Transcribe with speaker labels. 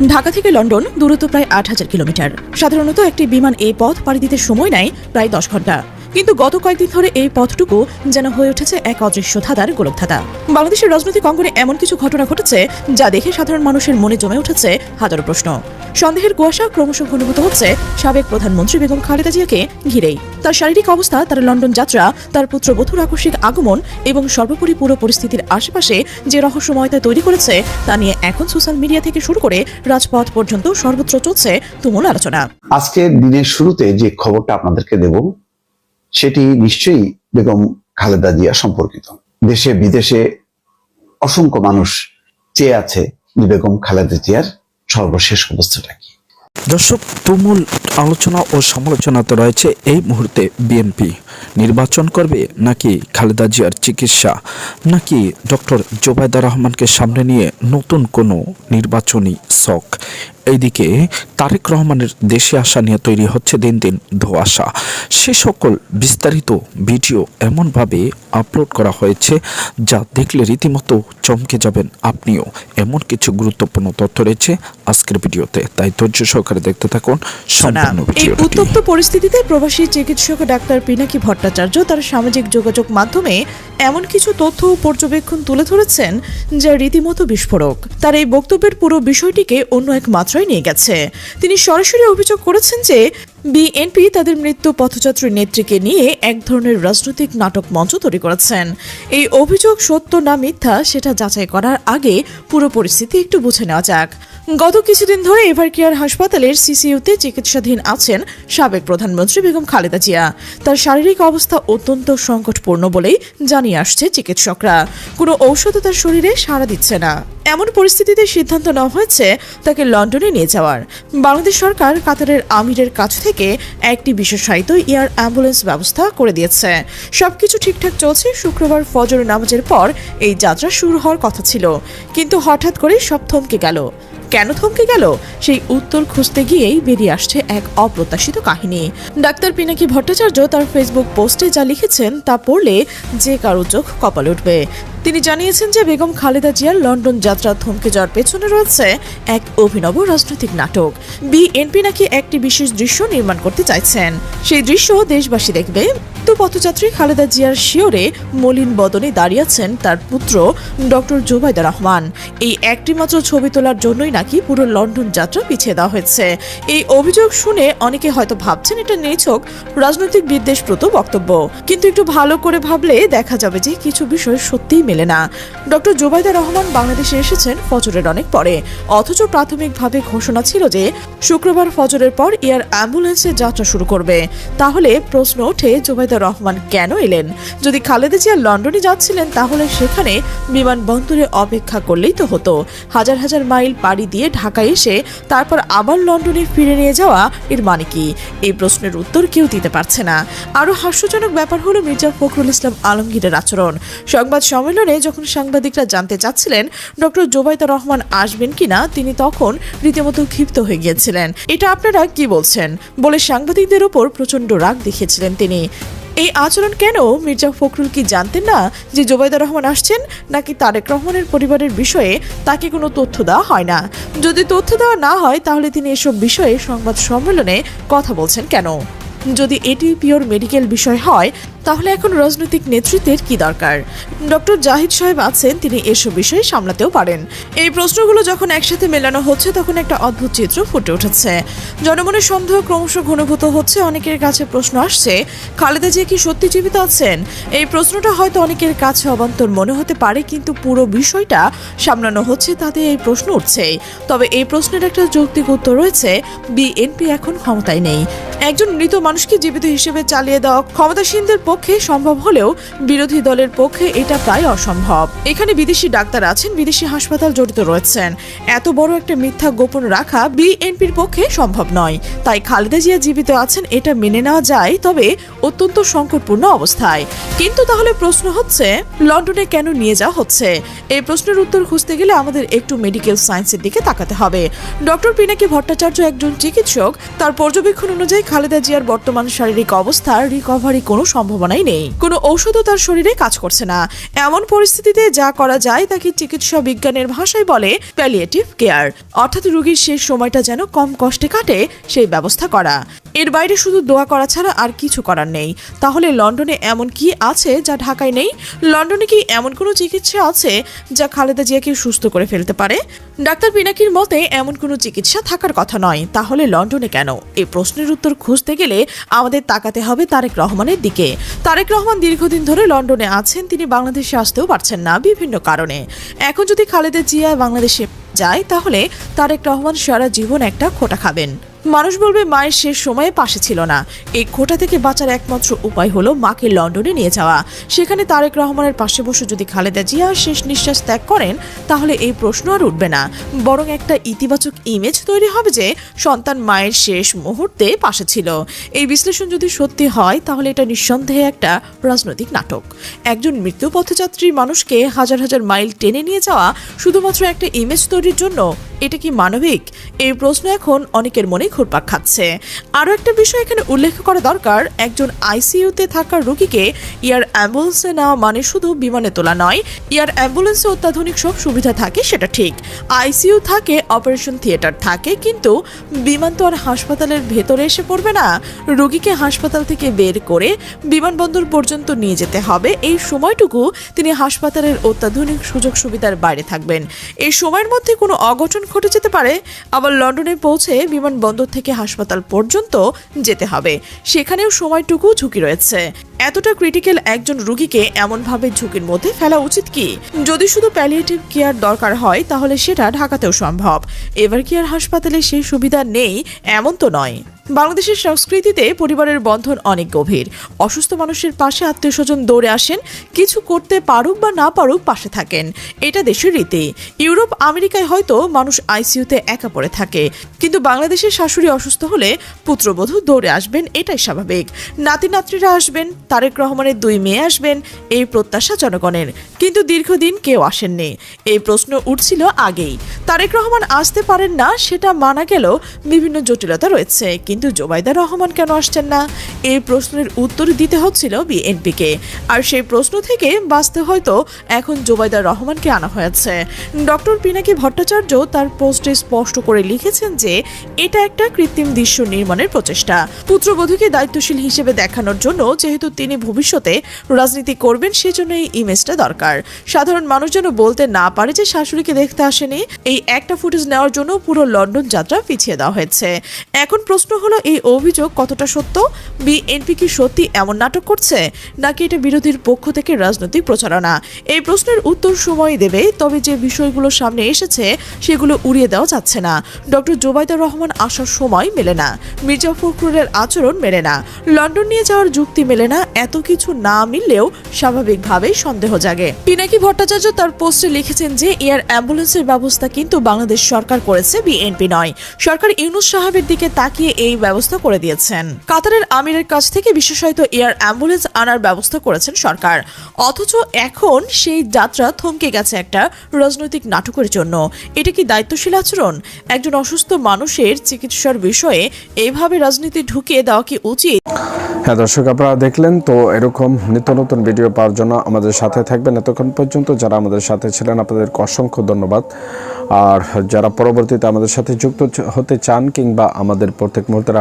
Speaker 1: ঢাকা থেকে লন্ডন দূরত্ব প্রায় ৮,০০০ কিলোমিটার। সাধারণত একটি বিমান এই পথ পাড়ি দিতে সময় নেয় প্রায় ১০ ঘন্টা, কিন্তু গত কয়েকদিন ধরে এই পথটুকু যেন হয়ে উঠেছে এক অদৃশ্য ধাঁধার গোলকধাঁধা। বাংলাদেশের রাজনৈতিক অঙ্গনে এমন কিছু ঘটনা ঘটেছে যা দেখে সাধারণ মানুষের মনে জমে উঠেছে হাজারো প্রশ্ন। সন্দেহের কুয়াশা ক্রমশ ঘনীভূত হচ্ছে সাবেক প্রধানমন্ত্রী বেগম খালেদা জিয়াকে ঘিরেই। তার শারীরিক অবস্থা, তার লন্ডন যাত্রা, তার পুত্রবধূর আকস্মিক আগমন এবং সর্বোপরি পুরো পরিস্থিতির আশেপাশে যে রহস্যময়তা তৈরি করেছে তা নিয়ে এখন সোশ্যাল মিডিয়া থেকে শুরু করে রাজপথ পর্যন্ত সর্বত্র চলছে তুমুল আলোচনা।
Speaker 2: আজকের দিনের শুরুতে যে খবরটা আপনাদেরকে দেব সেটি নিশ্চয়ই বেগম খালেদা জিয়া সম্পর্কিত। দেশে বিদেশে অসংখ্য মানুষ চেয়ে আছে বেগম খালেদা জিয়ার সর্বশেষ অবস্থাটা কি।
Speaker 3: দর্শক, তুমুল আলোচনা ও সমালোচনাতে রয়েছে এই মুহূর্তে বিএনপি নির্বাচন করবে নাকি খালেদা জিয়ার চিকিৎসা, নাকি ডক্টর জোবায়দা রহমানকে সামনে নিয়ে নতুন কোনো নির্বাচনী ছক। এইদিকে তারেক রহমানের দেশে আসা নিয়ে তৈরি হচ্ছে দিন দিন ধোঁয়াশা। সে সকল বিস্তারিত ভিডিও এমনভাবে আপলোড করা হয়েছে যা দেখলে রীতিমতো চমকে যাবেন আপনিও। এমন কিছু গুরুত্বপূর্ণ তথ্য রয়েছে আজকের ভিডিওতে, তাই ধৈর্য সহকারে দেখতে থাকুন সম্পূর্ণ ভিডিওটি।
Speaker 1: এই উত্তপ্ত পরিস্থিতিতে প্রবাসী চিকিৎসক ডাক্তার পিনাকি ভট্টাচার্য তার সামাজিক যোগাযোগ মাধ্যমে এমন কিছু তথ্য ও পর্যবেক্ষণ তুলে ধরেছেন যা রীতিমতো বিস্ফোরক। তার এই বক্তব্যের পুরো বিষয়টিকে অন্য এক মাত্রায় নিয়ে গেছে। তিনি সরাসরি অভিযোগ করেছেন যে বিএনপি তাদের মৃত্যু পথযাত্রী নেত্রীকে নিয়ে এক ধরনের রাজনৈতিক নাটক মঞ্চ তৈরি করেছেন। এই অভিযোগ সত্য না মিথ্যা সেটা যাচাই করার আগে পুরো পরিস্থিতি একটু বুঝে নেওয়া যাক। গত কিছুদিন ধরে এভারকেয়ার হাসপাতালের সিসিইউতে চিকিৎসাধীন আছেন সাবেক প্রধানমন্ত্রী বেগম খালেদা জিয়া। তার শারীরিক অবস্থা অত্যন্ত সংকটপূর্ণ বলেই জানিয়ে আসছে চিকিৎসকরা। কোনো ঔষধও তার শরীরে সাড়া দিচ্ছে না। এমন পরিস্থিতিতে সিদ্ধান্ত নেওয়া হয়েছে তাকে লন্ডনে নিয়ে যাওয়ার। বাংলাদেশ সরকার কাতারের আমিরের কাছ থেকে একটি বিশেষায়িত এয়ার অ্যাম্বুলেন্স ব্যবস্থা করে দিয়েছে। সবকিছু ঠিকঠাক চলছে। শুক্রবার ফজর নামাজের পর এই যাত্রা শুরু হওয়ার কথা ছিল, কিন্তু হঠাৎ করে সব থমকে গেল। কেন থমকে গেল সেই উত্তর খুঁজতে গিয়েই বেরিয়ে আসছে এক অপ্রত্যাশিত কাহিনী। ডাক্তার পিনাকি ভট্টাচার্য তার ফেসবুক পোস্টে যা লিখেছেন তা পড়লে যে কারো চোখ কপালে উঠবে। তিনি জানিয়েছেন যে বেগম খালেদা জিয়ার লন্ডন যাত্রা থমকে যাওয়ার পেছনে রয়েছে এক অভিনব রাজনৈতিক নাটক। বিএনপি নাকি একটি বিশেষ দৃশ্য নির্মাণ করতে চাইছেন। সেই দৃশ্য দেশবাসী দেখবে। পথযাত্রী খালেদা জিয়ার শিওরে মলিন বদনে দাঁড়িয়ে আছেন তার পুত্র ডক্টর জোবায়দা রহমান। এই একটি মাত্র ছবি তোলার জন্যই নাকি পুরো লন্ডন যাত্রা পিছিয়ে দেওয়া হয়েছে। এই অভিযোগ শুনে অনেকে হয়তো ভাবছেন এটা নিছক রাজনৈতিক বিদ্বেষপ্রদ বক্তব্য, কিন্তু একটু ভালো করে ভাবলে দেখা যাবে যে কিছু বিষয় সত্যিই মেলে না। ডক্টর জোবায়দা রহমান বাংলাদেশে এসেছেন ফজরের অনেক পরে, অথচ প্রাথমিকভাবে ঘোষণা ছিল যে শুক্রবার ফজরের পর এয়ার অ্যাম্বুলেন্সে যাত্রা শুরু করবে। তাহলে প্রশ্ন ওঠে জোবায়দা রহমান কেন এলেন? যদি খালেদা জিয়া লন্ডনে যাচ্ছিলেন তাহলে সেখানে বিমানবন্দরে অপেক্ষা করলেই তো হতো। হাজার হাজার মাইল পাড়ি দিয়ে ঢাকায় এসে তারপর আবার লন্ডনে ফিরে নিয়ে যাওয়া এর মানে কি? এই প্রশ্নের উত্তর কেউ দিতে পারছে না। আরো হাস্যজনক ব্যাপার হলো মির্জা ফখরুল ইসলাম আলমগীরের আচরণ। সংবাদ সম্মেলনে যখন সাংবাদিকরা জানতে চাচ্ছিলেন ডক্টর জোবায়দা রহমান আসবেন কিনা, তিনি তখন রীতিমতো ক্ষিপ্ত হয়ে গিয়েছিলেন। এটা আপনারা কি বলছেন বলে সাংবাদিকদের ওপর প্রচন্ড রাগ দেখিয়েছিলেন তিনি। এই আচরণ কেন? মির্জা ফখরুল কি জানতেন না যে জোবায়দা রহমান আসছেন, নাকি তারেক রহমানের পরিবারের বিষয়ে তাকে কোনো তথ্য দেওয়া হয় না? যদি তথ্য দেওয়া না হয় তাহলে তিনি এসব বিষয়ে সংবাদ সম্মেলনে কথা বলছেন কেন? যদি এটি পিওর মেডিকেল বিষয় হয় তাহলে এখন রাজনৈতিক নেতৃত্বের কি দরকার? ডক্টর জাহিদ সাহেব আছেন, তিনি এসব বিষয়ে সামলাতেও পারেন। এই প্রশ্নগুলো যখন একসাথে মেলানো হচ্ছে তখন একটা অদ্ভুত চিত্র ফুটে উঠেছে। জনমনের সন্দেহ ক্রমশ ঘনীভূত হচ্ছে। অনেকের কাছে প্রশ্ন আসছে, খালেদা জিয়া কি সত্যি জীবিত আছেন? এই প্রশ্নটা হয়তো অনেকের কাছে অবান্তর মনে হতে পারে, কিন্তু পুরো বিষয়টা সামলানো হচ্ছে তাতে এই প্রশ্ন উঠছে। তবে এই প্রশ্নের একটা যৌক্তিক উত্তর রয়েছে। বিএনপি এখন ক্ষমতায় নেই। একজন মৃত মানুষকে জীবিত হিসেবে চালিয়ে দেওয়া ক্ষমতাসীনদের পক্ষে সম্ভব হলেও বিরোধী দলের পক্ষে এটা প্রায় অসম্ভব। এখানে বিদেশি ডাক্তার আছেন, বিদেশি হাসপাতাল জড়িত রয়েছেন। এত বড় একটা মিথ্যা গোপন রাখা বিএনপির পক্ষে সম্ভব নয়। তাই খালেদা জিয়া জীবিত আছেন এটা মেনে নেওয়া যায়, তবে অত্যন্ত সংকটপূর্ণ অবস্থায়। কিন্তু তাহলে প্রশ্ন হচ্ছে, লন্ডনে কেন নিয়ে যাওয়া হচ্ছে? এই প্রশ্নের উত্তর খুঁজতে গেলে আমাদের একটু মেডিকেল সায়েন্সের দিকে তাকাতে হবে। ডক্টর পিনাকি ভট্টাচার্য একজন চিকিৎসক। তার পর্যবেক্ষণ অনুযায়ী খালেদা জিয়ার বর্তমান শারীরিক অবস্থার রিকভারি কোনো সম্ভাবনা পরিকল্পনাই নেই, কোনো ঔষধও তার শরীরে কাজ করছে না। এমন পরিস্থিতিতে যা করা যায় তাকে চিকিৎসা বিজ্ঞানের ভাষায় বলে প্যালিয়েটিভ কেয়ার, অর্থাৎ রোগীর শেষ সময়টা যেন কম কষ্টে কাটে সেই ব্যবস্থা করা। এর বাইরে শুধু দোয়া করা ছাড়া আর কিছু করার নেই। তাহলে লন্ডনে এমন কি আছে যা ঢাকায় নেই? লন্ডনে কি এমন কোনো চিকিৎসা আছে যা খালেদা জিয়াকে সুস্থ করে ফেলতে পারে? ডাক্তার পিনাকির মতে এমন কোনো চিকিৎসা থাকার কথা নয়। তাহলে লন্ডনে কেন? এই প্রশ্নের উত্তর খুঁজতে গেলে আমাদের তাকাতে হবে তারেক রহমানের দিকে। তারেক রহমান দীর্ঘদিন ধরে লন্ডনে আছেন, তিনি বাংলাদেশে আসতেও পারছেন না বিভিন্ন কারণে। এখন যদি খালেদা জিয়া বাংলাদেশে যায় তাহলে তারেক রহমান সারা জীবন একটা খোঁটা খাবেন। মানুষ বলবে মায়ের শেষ সময়ে পাশে ছিল না। এই খোঁটা থেকে বাঁচার একমাত্র উপায় হলো মাকে লন্ডনে নিয়ে যাওয়া। সেখানে তারেক রহমানের পাশে বসে যদি খালেদা জিয়া শেষ নিঃশ্বাস ত্যাগ করেন তাহলে এই প্রশ্ন আর উঠবে না, বরং একটা ইতিবাচক ইমেজ তৈরি হবে যে সন্তান মায়ের শেষ মুহূর্তে পাশে ছিল। এই বিশ্লেষণ যদি সত্যি হয় তাহলে এটা নিঃসন্দেহে একটা রাজনৈতিক নাটক। একজন মৃত্যু পথযাত্রী মানুষকে হাজার হাজার মাইল টেনে নিয়ে যাওয়া শুধুমাত্র একটা ইমেজ তৈরির জন্য, এটা কি মানবিক? এই প্রশ্ন এখন অনেকের মনে ঘুরপাক খাচ্ছে। আরও একটা বিষয় এখানে উল্লেখ করা দরকার, একজন আইসিইউতে থাকা রোগীকে এয়ার অ্যাম্বুলেন্সে নেওয়া মানে শুধু বিমানে তোলা নয়। এয়ার অ্যাম্বুলেন্সে অত্যাধুনিক সব সুবিধা থাকে, সেটা ঠিক। আইসিইউ থাকে, অপারেশন থিয়েটার থাকে, কিন্তু বিমান তো আর হাসপাতালের ভেতরে এসে পড়বে না। রোগীকে হাসপাতাল থেকে বের করে বিমানবন্দর পর্যন্ত নিয়ে যেতে হবে। এই সময়টুকু তিনি হাসপাতালের অত্যাধুনিক সুযোগ সুবিধার বাইরে থাকবেন। এই সময়ের মধ্যে কোনো অঘটন ঘটে যেতে পারে। আবার লন্ডনে পৌঁছে বিমানবন্দর থেকে হাসপাতাল পর্যন্ত যেতে হবে, সেখানেও সময়টুকু ঝুঁকি রয়েছে। এতটা ক্রিটিক্যাল একজন রোগীকে এমনভাবে ঝুঁকির মধ্যে ফেলা উচিত কি? যদি শুধু প্যালিয়েটিভ কেয়ার দরকার হয় তাহলে সেটা ঢাকাতেও সম্ভব। এভার কেয়ার হাসপাতালে সেই সুবিধা নেই এমন তো নয়। বাংলাদেশের সংস্কৃতিতে পরিবারের বন্ধন অনেক গভীর। অসুস্থ মানুষের পাশে আত্মীয় স্বজন দৌড়ে আসেন, কিছু করতে পারুক বা না পারুক পাশে থাকেন, এটা দেশের রীতি। ইউরোপ আমেরিকায় হয়তো মানুষ আইসিইউতে একা পড়ে থাকে, কিন্তু বাংলাদেশের শাশুড়ি অসুস্থ হলে পুত্রবধূ দৌড়ে আসবেন, এটাই স্বাভাবিক। নাতি নাতনিরা আসবেন, তারেক রহমানের 2 মেয়ে আসবেন, এই প্রত্যাশা জনগণের। কিন্তু দীর্ঘদিন কেউ আসেননি। এই প্রশ্ন উঠছিল আগেই। তারেক রহমান আসতে পারেন না সেটা মানা গেল, বিভিন্ন জটিলতা রয়েছে, কিন্তু জোবাইদা রহমান কেন আসছেন না? এই প্রশ্নের উত্তর দিতে হচ্ছিল বিএনপিকে, আর সেই প্রশ্ন থেকে বাঁচতে হয়তো এখন জোবাইদা রহমানকে আনা হয়েছে। ডক্টর পিনাকি ভট্টাচার্য তার পোস্টে স্পষ্ট করে লিখেছেন যে এটা একটা কৃত্রিম দৃশ্য নির্মাণের প্রচেষ্টা, পুত্রবধূকে দায়িত্বশীল হিসেবে দেখানোর জন্য। যেহেতু তিনি ভবিষ্যতে রাজনীতি করবেন সেজন্য এই ইমেজটা দরকার। সাধারণ মানুষ যেন বলতে না পারে যে শাশুড়িকে দেখতে আসেনি। এই একটা ফুটেজ নেওয়ার জন্য পুরো লন্ডন যাত্রা পিছিয়ে দেওয়া হয়েছে। এখন প্রশ্ন হলো, এই অভিযোগ কতটা সত্য? বিএনপি কি সত্যি এমন নাটক করছে, নাকি এটা বিরোধীর পক্ষ থেকে রাজনৈতিক প্রচারণা? এই প্রশ্নের উত্তর সময় দেবে। তবে যে বিষয়গুলো সামনে এসেছে সেগুলো উড়িয়ে দেওয়া যাচ্ছে না। ডক্টর জোবাইদা রহমান আসার সময় মেলে না, মির্জা ফখরুলের আচরণ মেলে না, লন্ডন নিয়ে যাওয়ার যুক্তি মেলে না। এত কিছু না মিললেও স্বাভাবিকভাবেই সন্দেহ জাগে। পিনাকি ভট্টাচার্য তার পোস্টে লিখেছেন যে এয়ার অ্যাম্বুলেন্সের ব্যবস্থা কিন্তু বাংলাদেশ সরকার করেছে, বিএনপি নয়। সরকার ইউনূস সাহেবের দিকে তাকিয়ে এই ব্যবস্থা করে দিয়েছেন। কাতারের আমিরের কাছ থেকে বিশেষায়িত এয়ার অ্যাম্বুলেন্স আনার ব্যবস্থা করেছেন সরকার। অথচ এখন সেই যাত্রা থমকে গেছে একটা রাজনৈতিক নাটকের জন্য। এটা কি দায়িত্বশীল আচরণ? একজন অসুস্থ মানুষের চিকিৎসার বিষয়ে এইভাবে রাজনীতি ঢুকিয়ে দেওয়া কি উচিত?
Speaker 4: হ্যাঁ দর্শক, আপনারা দেখলেন তো। এরকম নিত্য নতুন ভিডিও পাওয়ার জন্য আমাদের সাথে থাকবেন। এতক্ষণ পর্যন্ত যারা আমাদের সাথে ছিলেন আপনাদেরকে অসংখ্য ধন্যবাদ। আর যারা পরবর্তীতে আমাদের সাথে যুক্ত হতে চান কিংবা আমাদের প্রত্যেক মুহূর্তের